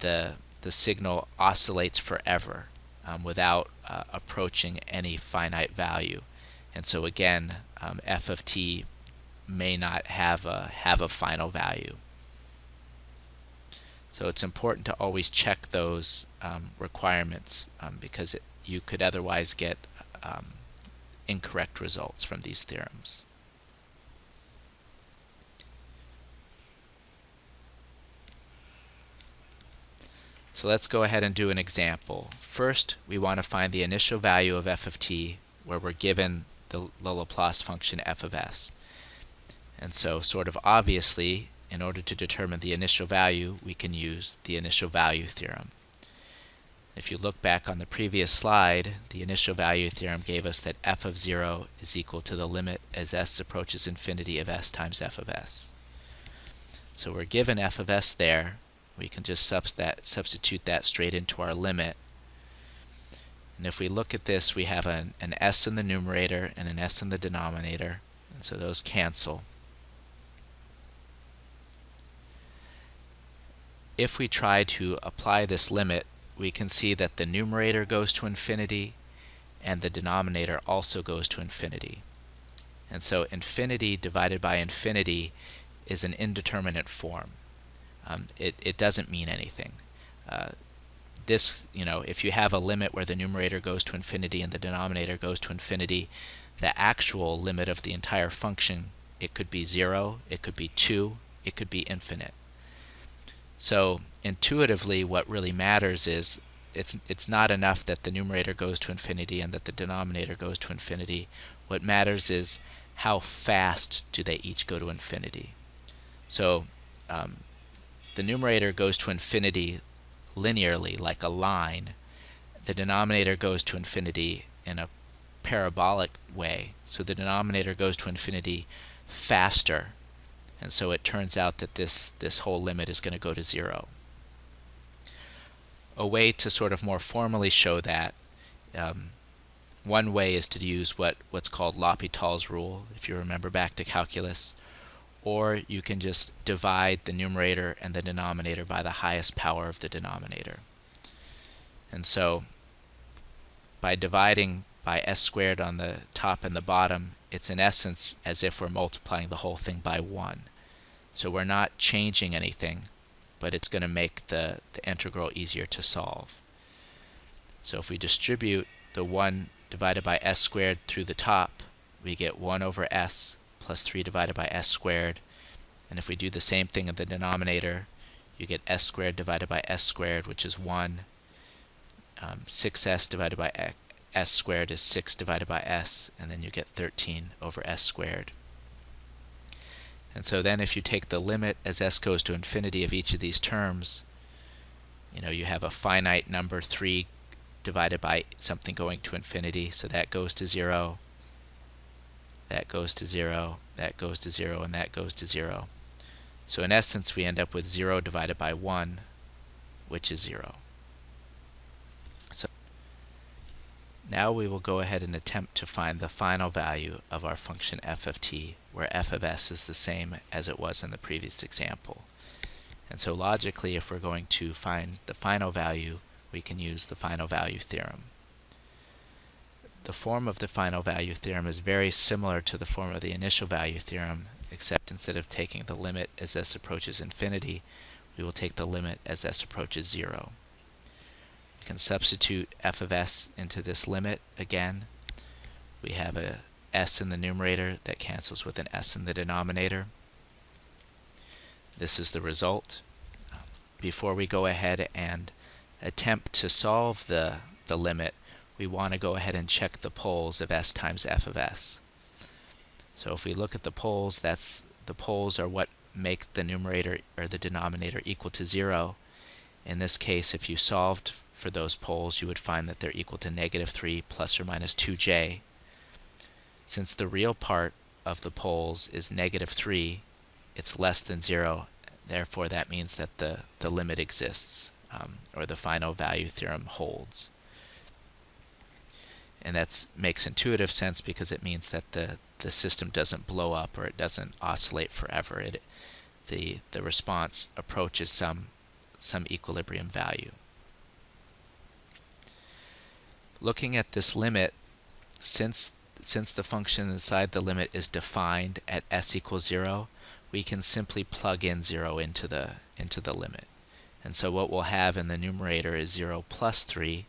the signal oscillates forever without approaching any finite value. And so again, f of t may not have a final value. So it's important to always check those requirements because you could otherwise get incorrect results from these theorems. So let's go ahead and do an example. First, we want to find the initial value of f of t where we're given the Laplace function f of s. And so sort of obviously, in order to determine the initial value, we can use the initial value theorem. If you look back on the previous slide, the initial value theorem gave us that f of 0 is equal to the limit as s approaches infinity of s times f of s. So we're given f of s there. We can just substitute that straight into our limit. And if we look at this, we have an s in the numerator and an s in the denominator, and so those cancel. If we try to apply this limit, we can see that the numerator goes to infinity and the denominator also goes to infinity. And so infinity divided by infinity is an indeterminate form. It doesn't mean anything. If you have a limit where the numerator goes to infinity and the denominator goes to infinity, the actual limit of the entire function, it could be 0, it could be 2, it could be infinite. So intuitively, what really matters is it's not enough that the numerator goes to infinity and that the denominator goes to infinity. What matters is how fast do they each go to infinity. So the numerator goes to infinity linearly, like a line. The denominator goes to infinity in a parabolic way. So the denominator goes to infinity faster. And so it turns out that this whole limit is going to go to 0. A way to sort of more formally show that, one way is to use what's called L'Hopital's rule, if you remember back to calculus. Or you can just divide the numerator and the denominator by the highest power of the denominator. And so by dividing by s squared on the top and the bottom, it's in essence as if we're multiplying the whole thing by 1. So we're not changing anything, but it's going to make the integral easier to solve. So if we distribute the 1 divided by s squared through the top, we get 1 over s plus 3 divided by s squared. And if we do the same thing in the denominator, you get s squared divided by s squared, which is 1. 6s divided by s squared is 6 divided by s, and then you get 13 over s squared. And so then if you take the limit as s goes to infinity of each of these terms, You have a finite number 3 divided by something going to infinity, so that goes to 0, that goes to 0, that goes to 0, and that goes to 0. So in essence, we end up with 0 divided by 1, which is 0. So now we will go ahead and attempt to find the final value of our function f of t, where f of s is the same as it was in the previous example. And so logically, if we're going to find the final value, we can use the final value theorem. The form of the final value theorem is very similar to the form of the initial value theorem, except instead of taking the limit as s approaches infinity, we will take the limit as s approaches 0. We can substitute f of s into this limit again. We have a s in the numerator that cancels with an s in the denominator. This is the result. Before we go ahead and attempt to solve the limit, we want to go ahead and check the poles of s times f of s. So if we look at the poles, the poles are what make the numerator or the denominator equal to 0. In this case, if you solved for those poles, you would find that they're equal to -3 plus or minus 2j. Since the real part of the poles is -3, it's less than 0. Therefore, that means that the limit exists, or the final value theorem holds. And that makes intuitive sense because it means that the system doesn't blow up or it doesn't oscillate forever. The response approaches some equilibrium value. Looking at this limit, since the function inside the limit is defined at s equals 0, we can simply plug in 0 into the limit. And so what we'll have in the numerator is 0 plus 3,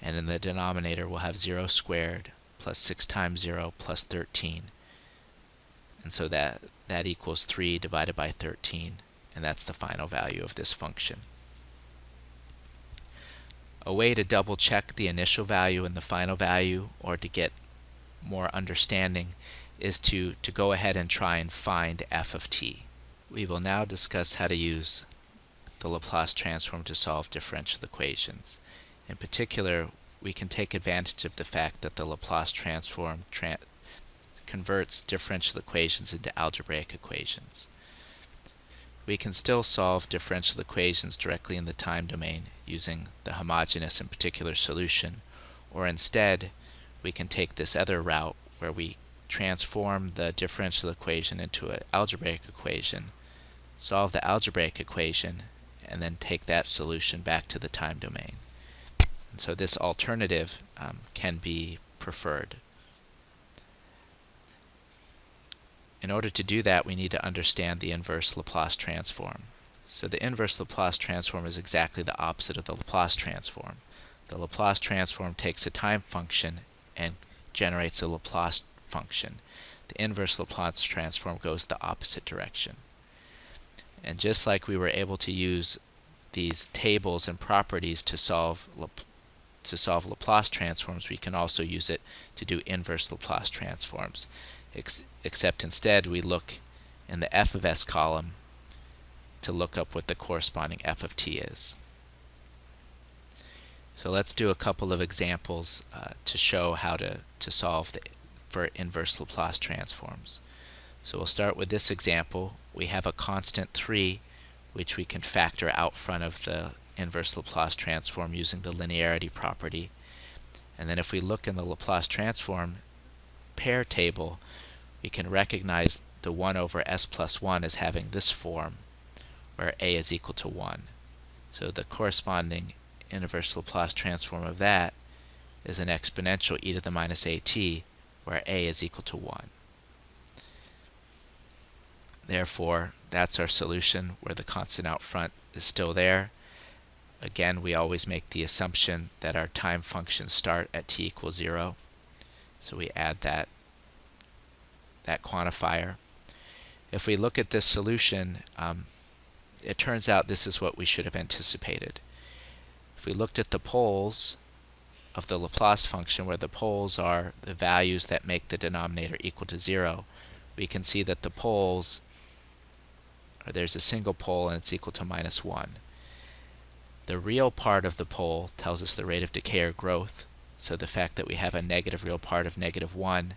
and in the denominator we'll have 0 squared plus 6 times 0 plus 13. And so that equals 3 divided by 13, and that's the final value of this function. A way to double check the initial value and the final value, or to get more understanding, is to go ahead and try and find f of t. We will now discuss how to use the Laplace transform to solve differential equations. In particular, we can take advantage of the fact that the Laplace transform converts differential equations into algebraic equations. We can still solve differential equations directly in the time domain using the homogeneous and particular solution, or instead we can take this other route where we transform the differential equation into an algebraic equation, solve the algebraic equation, and then take that solution back to the time domain. And so this alternative can be preferred. In order to do that, we need to understand the inverse Laplace transform. So the inverse Laplace transform is exactly the opposite of the Laplace transform. The Laplace transform takes a time function and generates a Laplace function. The inverse Laplace transform goes the opposite direction. And just like we were able to use these tables and properties to solve Laplace transforms, we can also use it to do inverse Laplace transforms. Except instead we look in the f of s column to look up what the corresponding f of t is. So let's do a couple of examples to show how to solve for inverse Laplace transforms. So we'll start with this example. We have a constant 3 which we can factor out front of the inverse Laplace transform using the linearity property. And then if we look in the Laplace transform pair table, we can recognize the 1 over s plus 1 as having this form, where a is equal to 1. So the corresponding inverse Laplace transform of that is an exponential e to the minus at, where a is equal to 1. Therefore, that's our solution, where the constant out front is still there. Again, we always make the assumption that our time functions start at t equals 0. So we add that quantifier. If we look at this solution, it turns out this is what we should have anticipated. If we looked at the poles of the Laplace function, where the poles are the values that make the denominator equal to 0, we can see that the poles, or there's a single pole and it's equal to -1. The real part of the pole tells us the rate of decay or growth. So the fact that we have a negative real part of -1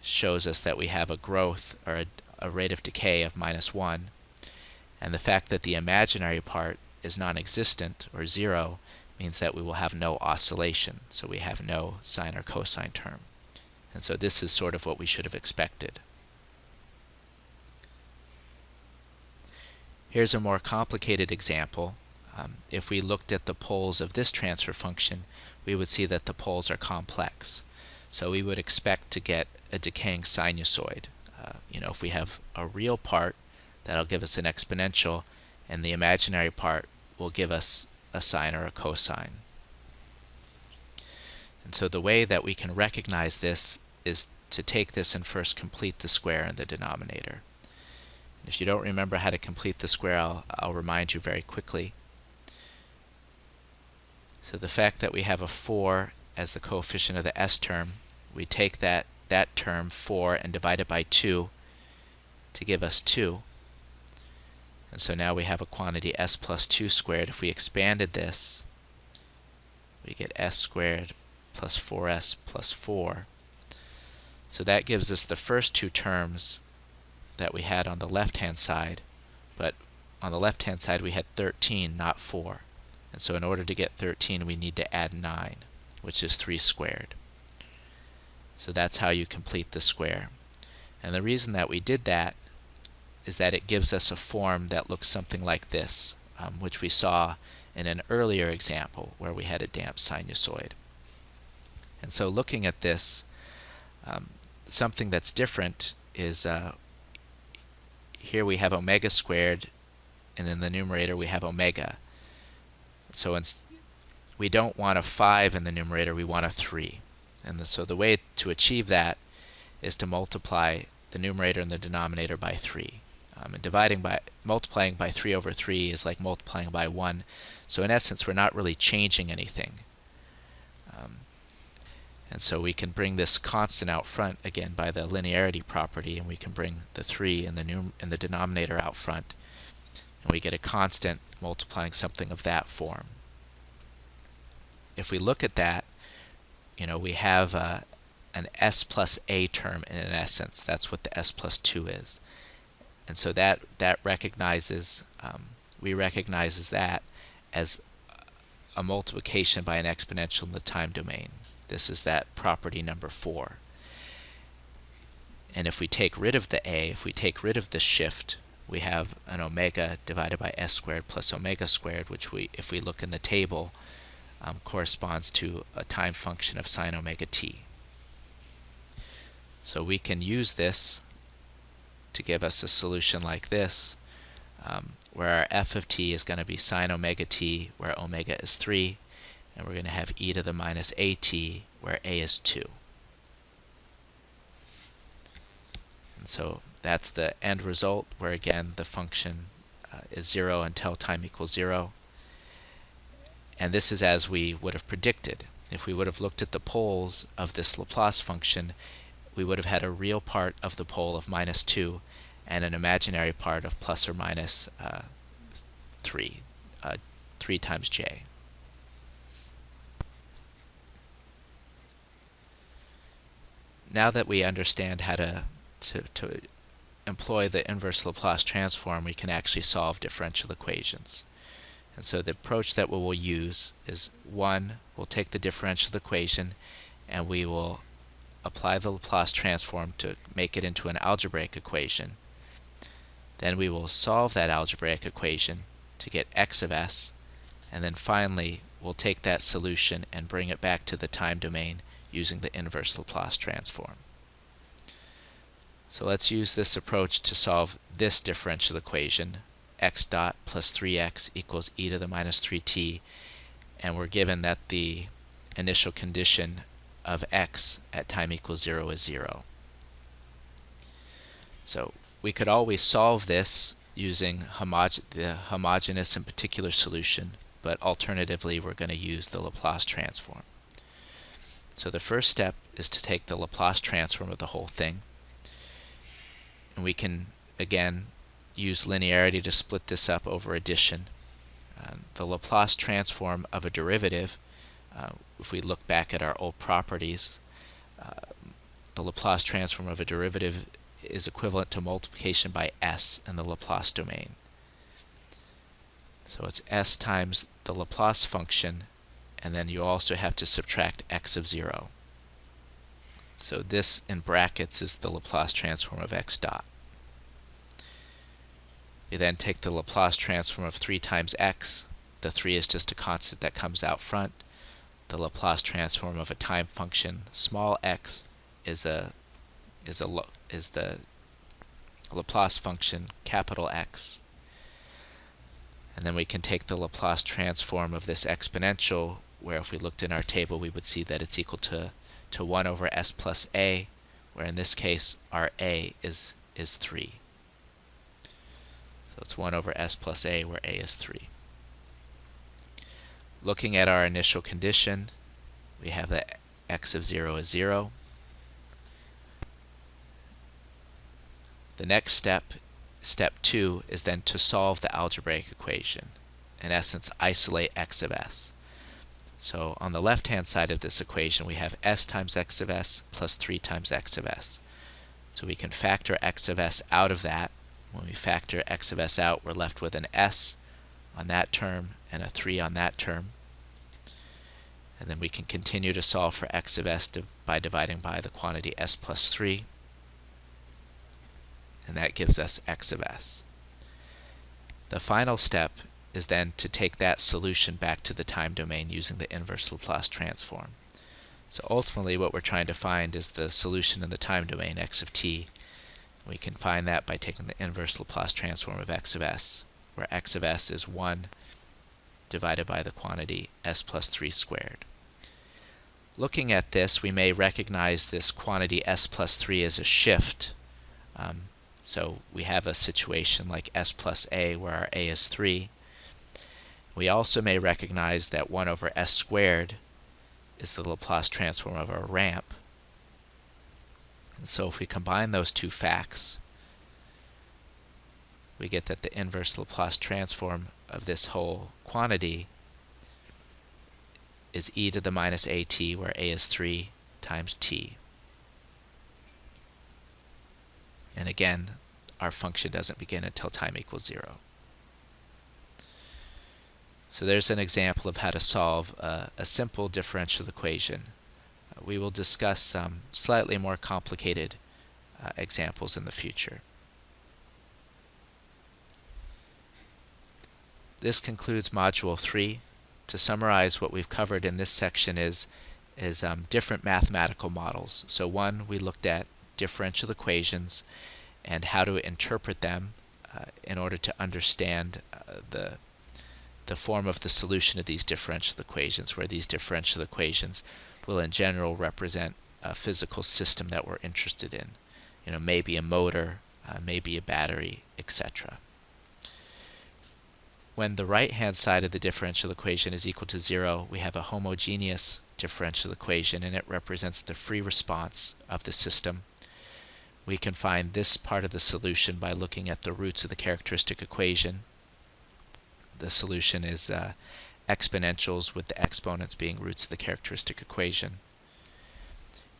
shows us that we have a growth or a rate of decay of -1. And the fact that the imaginary part is non-existent or 0 means that we will have no oscillation. So we have no sine or cosine term. And so this is sort of what we should have expected. Here's a more complicated example. If we looked at the poles of this transfer function, we would see that the poles are complex. So we would expect to get a decaying sinusoid. If we have a real part, that'll give us an exponential, and the imaginary part will give us a sine or a cosine. And so the way that we can recognize this is to take this and first complete the square in the denominator. And if you don't remember how to complete the square, I'll remind you very quickly. So the fact that we have a 4 as the coefficient of the s term, we take that term 4 and divide it by 2 to give us 2. And so now we have a quantity s plus 2 squared. If we expanded this, we get s squared plus 4s plus 4. So that gives us the first two terms that we had on the left-hand side, but on the left-hand side we had 13, not 4. And so in order to get 13, we need to add 9, which is 3 squared. So that's how you complete the square. And the reason that we did that is that it gives us a form that looks something like this, which we saw in an earlier example where we had a damped sinusoid. And so looking at this, something that's different is here we have omega squared, and in the numerator we have omega. So we don't want a 5 in the numerator, we want a 3. And so the way to achieve that is to multiply the numerator and the denominator by 3. And multiplying by 3 over 3 is like multiplying by 1. So in essence, we're not really changing anything. And so we can bring this constant out front again by the linearity property, and we can bring the 3 in the denominator out front, and we get a constant multiplying something of that form. If we look at that, we have an s plus a term in essence. That's what the s plus 2 is. And so that recognizes, we recognizes that as a multiplication by an exponential in the time domain. This is that property number 4. And if we take rid of the a, if we take rid of the shift, we have an omega divided by s squared plus omega squared, which if we look in the table, corresponds to a time function of sine omega t. So we can use this to give us a solution like this, where our f of t is going to be sine omega t, where omega is 3, and we're going to have e to the minus at, where a is 2. And so that's the end result, where again the function is 0 until time equals 0. And this is as we would have predicted. If we would have looked at the poles of this Laplace function, we would have had a real part of the pole of -2 and an imaginary part of plus or minus 3, 3 times j. Now that we understand how to employ the inverse Laplace transform, we can actually solve differential equations. And so the approach that we will use is, one, we'll take the differential equation and we will apply the Laplace transform to make it into an algebraic equation. Then we will solve that algebraic equation to get x of s, and then finally we'll take that solution and bring it back to the time domain using the inverse Laplace transform. So let's use this approach to solve this differential equation, x dot plus 3x equals e to the minus 3t, and we're given that the initial condition of x at time equals 0 is 0. So we could always solve this using the homogeneous and particular solution, but alternatively we're going to use the Laplace transform. So the first step is to take the Laplace transform of the whole thing, and we can again use linearity to split this up over addition. The Laplace transform of a derivative, if we look back at our old properties, the Laplace transform of a derivative is equivalent to multiplication by s in the Laplace domain. So it's s times the Laplace function, and then you also have to subtract x of 0. So this, in brackets, is the Laplace transform of x dot. You then take the Laplace transform of 3 times x. The 3 is just a constant that comes out front. The Laplace transform of a time function, small x, is the Laplace function, capital X. And then we can take the Laplace transform of this exponential, where if we looked in our table, we would see that it's equal to 1 over s plus a, where in this case our a is 3. So it's 1 over s plus a, where a is 3. Looking at our initial condition, we have that x of 0 is 0. The next step, step 2, is then to solve the algebraic equation. In essence, isolate x of s. So on the left-hand side of this equation, we have s times x of s plus 3 times x of s. So we can factor x of s out of that. When we factor x of s out, we're left with an s on that term and a 3 on that term. And then we can continue to solve for x of s by dividing by the quantity s plus 3. And that gives us x of s. The final step is then to take that solution back to the time domain using the inverse Laplace transform. So ultimately what we're trying to find is the solution in the time domain, x of t. We can find that by taking the inverse Laplace transform of x of s, where x of s is 1 divided by the quantity s plus 3 squared. Looking at this, we may recognize this quantity s plus 3 as a shift. So we have a situation like s plus a, where our a is 3. We also may recognize that 1 over s squared is the Laplace transform of our ramp. And so if we combine those two facts, we get that the inverse Laplace transform of this whole quantity is e to the minus at, where a is 3 times t. And again, our function doesn't begin until time equals 0. So there's an example of how to solve a simple differential equation. We will discuss some slightly more complicated examples in the future. This concludes Module 3. To summarize, what we've covered in this section is different mathematical models. So one, we looked at differential equations and how to interpret them in order to understand the form of the solution of these differential equations, where these differential equations will in general represent a physical system that we're interested in. Maybe a motor, maybe a battery, etc. When the right-hand side of the differential equation is equal to 0, we have a homogeneous differential equation, and it represents the free response of the system. We can find this part of the solution by looking at the roots of the characteristic equation. The solution is exponentials, with the exponents being roots of the characteristic equation.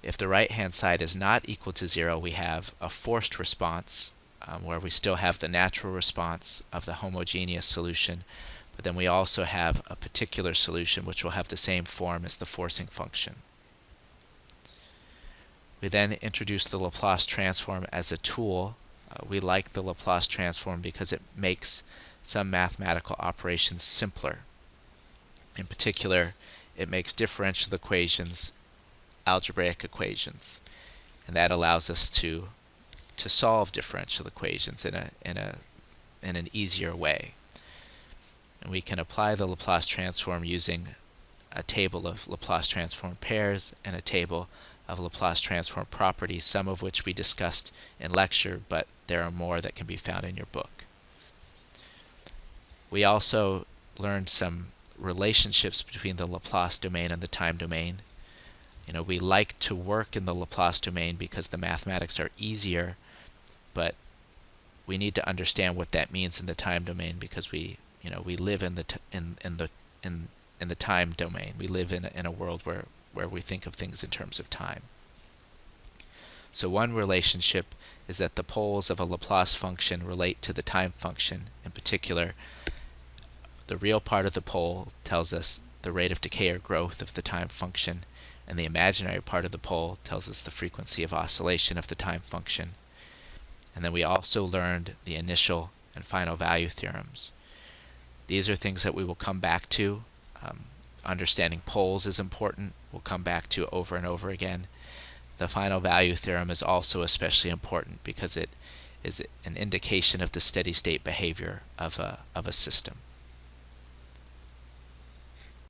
If the right-hand side is not equal to 0, we have a forced response, where we still have the natural response of the homogeneous solution, but then we also have a particular solution which will have the same form as the forcing function. We then introduce the Laplace transform as a tool. We like the Laplace transform because it makes some mathematical operations simpler. In particular, it makes differential equations algebraic equations, and that allows us to solve differential equations in an easier way. And we can apply the Laplace transform using a table of Laplace transform pairs and a table of Laplace transform properties, some of which we discussed in lecture, but there are more that can be found in your book. We also learned some relationships between the Laplace domain and the time domain. We like to work in the Laplace domain because the mathematics are easier, but we need to understand what that means in the time domain because we we live in the time domain. We live in a world where we think of things in terms of time. So one relationship is that the poles of a Laplace function relate to the time function. In particular, the real part of the pole tells us the rate of decay or growth of the time function, and the imaginary part of the pole tells us the frequency of oscillation of the time function. And then we also learned the initial and final value theorems. These are things that we will come back to. Understanding poles is important. We'll come back to over and over again. The final value theorem is also especially important because it is an indication of the steady state behavior of a system.